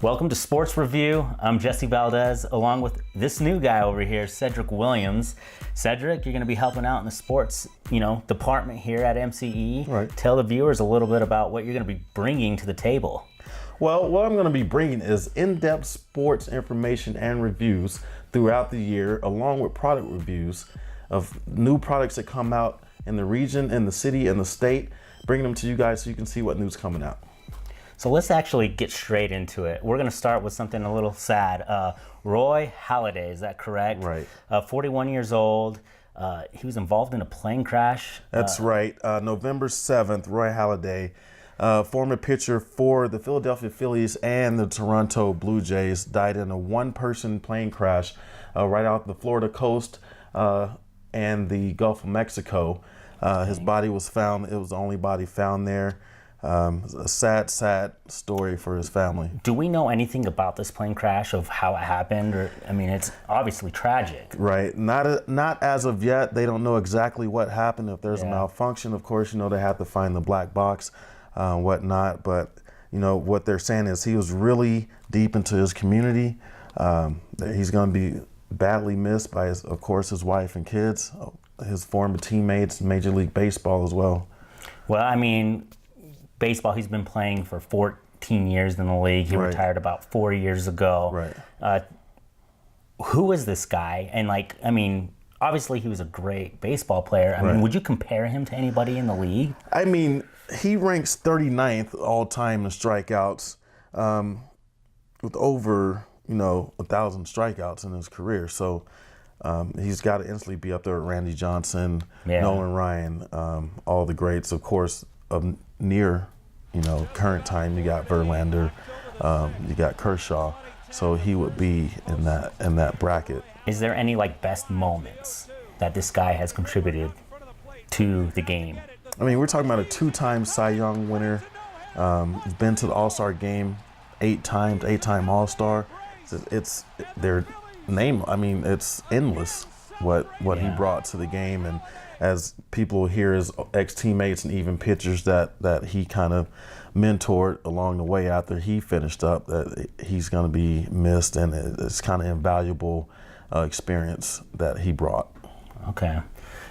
Welcome to Sports Review. I'm Jesse Valdez, along with this new guy over here, Cedric Williams. Cedric, you're going to be helping out in the sports, department here at MCE. Right. Tell the viewers a little bit about what you're going to be bringing to the table. Well, what I'm going to be bringing is in-depth sports information and reviews throughout the year, along with product reviews of new products that come out in the region, in the city, and the state, bringing them to you guys so you can see what news coming out. So let's actually get straight into it. We're going to start with something a little sad. Roy Halladay, is that correct? Right. 41 years old. He was involved in a plane crash. That's right. November 7th, Roy Halladay, former pitcher for the Philadelphia Phillies and the Toronto Blue Jays, died in a one-person plane crash right off the Florida coast and the Gulf of Mexico. His body was found. It was the only body found there. A sad story for his family. Do we know anything about this plane crash, of how it happened? It's obviously tragic. Right. Not as of yet. They don't know exactly what happened. If there's a malfunction, of course, they have to find the black box, whatnot. But, what they're saying is he was really deep into his community. He's going to be badly missed by, of course, his wife and kids, his former teammates, Major League Baseball as well. Well, baseball, he's been playing for 14 years in the league. He retired about 4 years ago. Right. Who is this guy? And obviously he was a great baseball player. Would you compare him to anybody in the league? He ranks 39th all time in strikeouts, with over, 1,000 strikeouts in his career. So he's got to instantly be up there with Randy Johnson, Nolan Ryan, all the greats, of course, of near, current time. You got Verlander, you got Kershaw, so he would be in that bracket. Is there any best moments that this guy has contributed to the game? We're talking about a two-time Cy Young winner. He's been to the All-Star game 8 times, 8-time All-Star. It's their name. It's endless what he brought to the game, and as people hear his ex-teammates and even pitchers that he kind of mentored along the way after he finished up, that he's going to be missed, and it's kind of invaluable experience that he brought. Okay.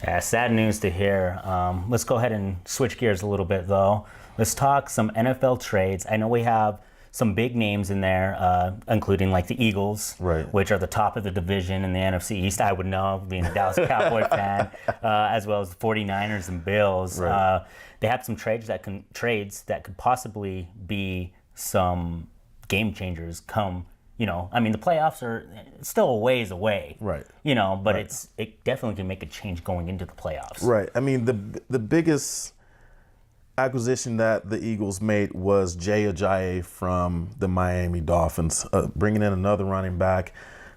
Yeah, sad news to hear. Let's go ahead and switch gears a little bit, though. Let's talk some NFL trades. I know we have some big names in there, including the Eagles, which are the top of the division in the NFC East. I would know, being a Dallas Cowboy fan, as well as the 49ers and Bills. They have some trades that could possibly be some game changers come. The playoffs are still a ways away. Right. But it definitely can make a change going into the playoffs. Right. The biggest acquisition that the Eagles made was Jay Ajayi from the Miami Dolphins, bringing in another running back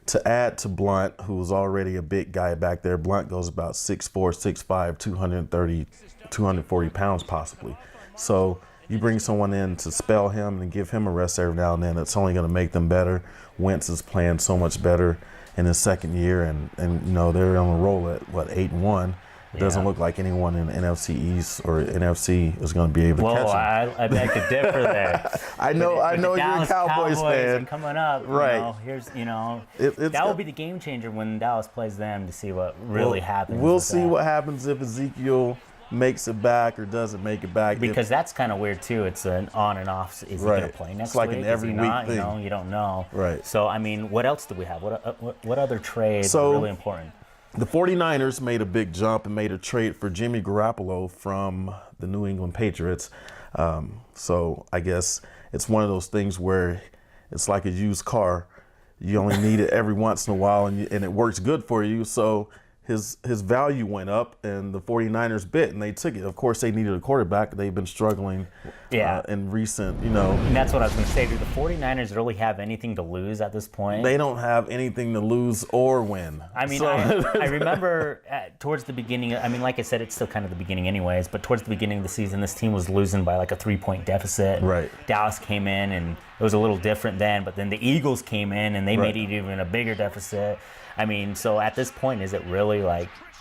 to add to Blunt, who was already a big guy back there. Blunt goes about 6'4", 6'5", 230, 240 pounds possibly. So you bring someone in to spell him and give him a rest every now and then. It's only going to make them better. Wentz is playing so much better in his second year, and they're on a roll at 8-1. It doesn't look like anyone in NFC East or NFC is going to be able to catch him. I beg to differ there. I know you're a Cowboys fan. Are coming up, right? That will be the game changer when Dallas plays them, to see what really happens. We'll see what happens if Ezekiel makes it back or doesn't make it back. Because that's kind of weird too. It's an on and off. Is he going to play next week? It's like an every week thing. You don't know. Right. So what else do we have? What other trades are really important? The 49ers made a big jump and made a trade for Jimmy Garoppolo from the New England Patriots. So I guess it's one of those things where it's like a used car. You only need it every once in a while, and it works good for you. So his value went up, and the 49ers bit, and they took it. Of course, they needed a quarterback. They've been struggling in recent, And that's what I was going to say. Do the 49ers really have anything to lose at this point? They don't have anything to lose or win. I remember towards the beginning, like I said, it's still kind of the beginning anyways, but towards the beginning of the season, this team was losing by a 3-point deficit. Right. Dallas came in, and it was a little different then, but then the Eagles came in, and they made it even a bigger deficit. So at this point, is it really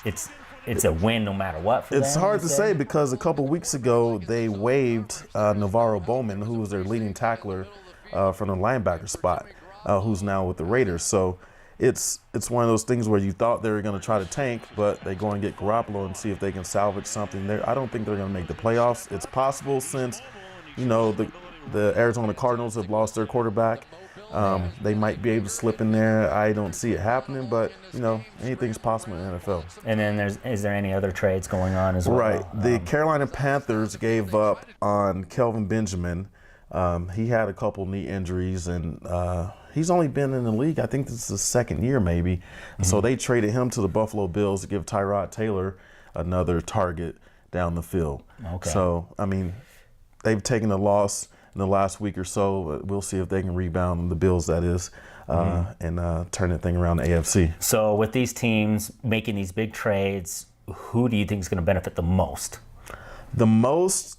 it's a win no matter what for them? It's hard to say because a couple weeks ago they waived Navarro Bowman, who was their leading tackler from the linebacker spot, who's now with the Raiders. So it's one of those things where you thought they were going to try to tank, but they go and get Garoppolo and see if they can salvage something there. I don't think they're going to make the playoffs. It's possible since, the Arizona Cardinals have lost their quarterback. They might be able to slip in there. I don't see it happening, but anything's possible in the NFL. And then is there any other trades going on as well? Right. The Carolina Panthers gave up on Kelvin Benjamin. He had a couple knee injuries, and he's only been in the league, I think this is his second year maybe. Mm-hmm. So they traded him to the Buffalo Bills to give Tyrod Taylor another target down the field. Okay. So, they've taken a loss in the last week or so. We'll see if they can rebound, the Bills that is, and turn that thing around the AFC. So with these teams making these big trades, who do you think is going to benefit the most? The most,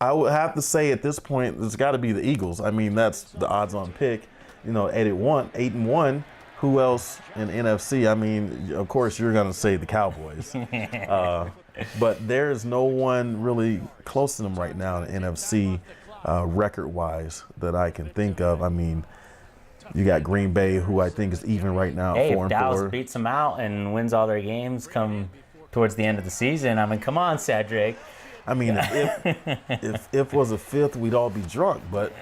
I would have to say at this point, it's got to be the Eagles. That's the odds-on pick. 8-1. Who else in NFC? Of course, you're going to say the Cowboys. But there's no one really close to them right now in the NFC record-wise that I can think of. You got Green Bay, who I think is even right now. Hey, 4-4. If Dallas beats them out and wins all their games come towards the end of the season, come on, Cedric. If was a fifth, we'd all be drunk. But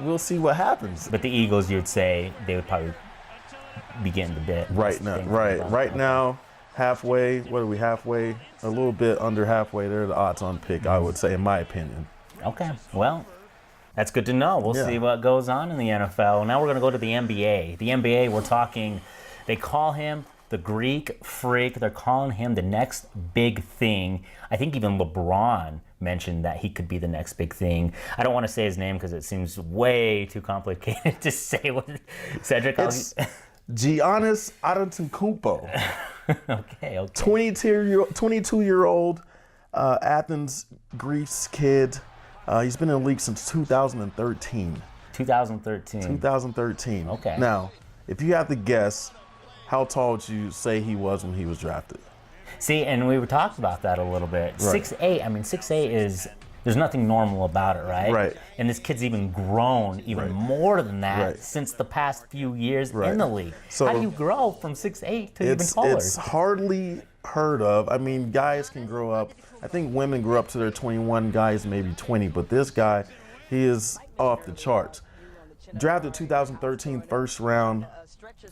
we'll see what happens. But the Eagles, you'd say they would probably be getting the bit right now. Right now, halfway. What are we halfway? A little bit under halfway. They're the odds-on pick, I would say, in my opinion. Okay, well, that's good to know. We'll see what goes on in the NFL. Now we're going to go to the NBA. The NBA, we're talking. They call him the Greek Freak. They're calling him the next big thing. I think even LeBron mentioned that he could be the next big thing. I don't want to say his name because it seems way too complicated to say. Cedric, it's Giannis Antetokounmpo. Okay. 22-year-old Athens, Greece kid. He's been in the league since 2013. 2013. Okay. Now, if you have to guess, how tall would you say he was when he was drafted? See, and we were talking about that a little bit. Right. 6'8", 6'8" is, there's nothing normal about it, right? Right. And this kid's even grown even more than that since the past few years in the league. So how do you grow from 6'8" to even taller? It's hardly heard of. Guys can grow up. I think women grow up to their 21, guys maybe 20, but this guy, he is off the charts. Drafted 2013 first round,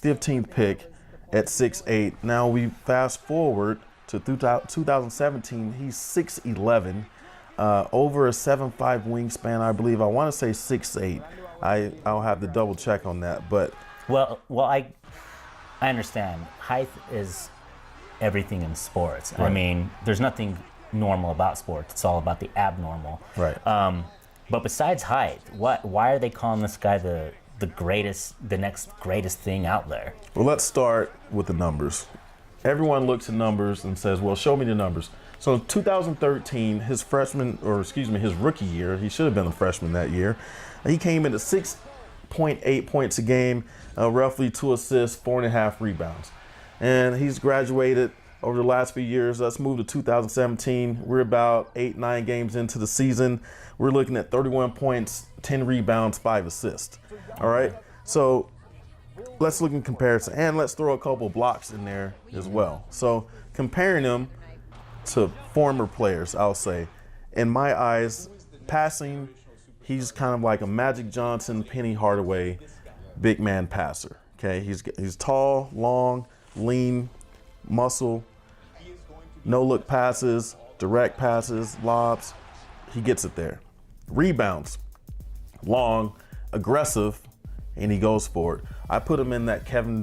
15th pick at 6'8". Now we fast forward to 2017. He's 6'11", over a 7'5" wingspan, I believe. I want to say 6'8". I'll have to double check on that, but well, I understand. Height is everything in sports. Right. There's nothing normal about sports. It's all about the abnormal. Right. But besides height, why are they calling this guy the next greatest thing out there? Well, let's start with the numbers. Everyone looks at numbers and says, well, show me the numbers. So in 2013, his rookie year, he should have been a freshman that year, he came into 6.8 points a game, roughly 2 assists, 4.5 rebounds. And he's graduated over the last few years. Let's move to 2017. We're about 8-9 games into the season. We're looking at 31 points, 10 rebounds, 5 assists. All right. So let's look in comparison, and let's throw a couple blocks in there as well. So comparing him to former players, I'll say, in my eyes, passing, he's kind of like a Magic Johnson, Penny Hardaway, big man passer. Okay. He's tall, long, lean, muscle, no-look passes, direct passes, lobs. He gets it there. Rebounds, long, aggressive, and he goes for it. I put him in that Kevin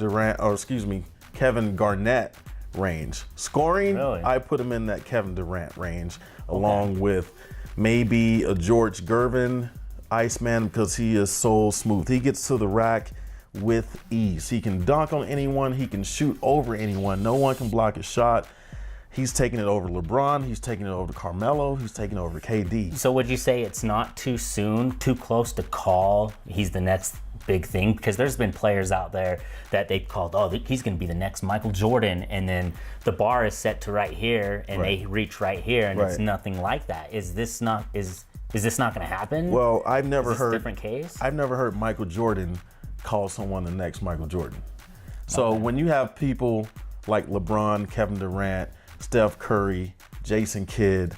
Garnett range. Scoring, really? I put him in that Kevin Durant range, along with maybe a George Gervin, Iceman, because he is so smooth. He gets to the rack with ease. He can dunk on anyone. He can shoot over anyone. No one can block his shot. He's taking it over LeBron. He's taking it over to Carmelo. He's taking it over KD. So would you say it's not too soon, too close to call he's the next big thing? Because there's been players out there that they called, he's going to be the next Michael Jordan, and then the bar is set to right here, and they reach right here, and it's nothing like that. Is Is this not going to happen? Well, I've never Is this a heard different case? I've never heard Michael Jordan call someone the next Michael Jordan. So when you have people like LeBron, Kevin Durant, Steph Curry, Jason Kidd,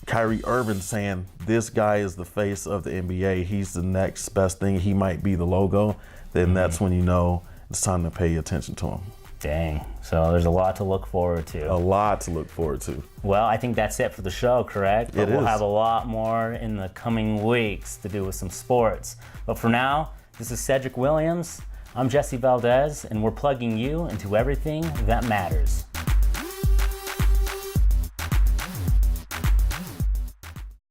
Kyrie Irving saying this guy is the face of the NBA, he's the next best thing, he might be the logo, then that's when you know it's time to pay attention to him. Dang. So there's a lot to look forward to. A lot to look forward to. Well, I think that's it for the show, correct? But It we'll is. have a lot more in the coming weeks to do with some sports. But for now, this is Cedric Williams. I'm Jesse Valdez, and we're plugging you into everything that matters.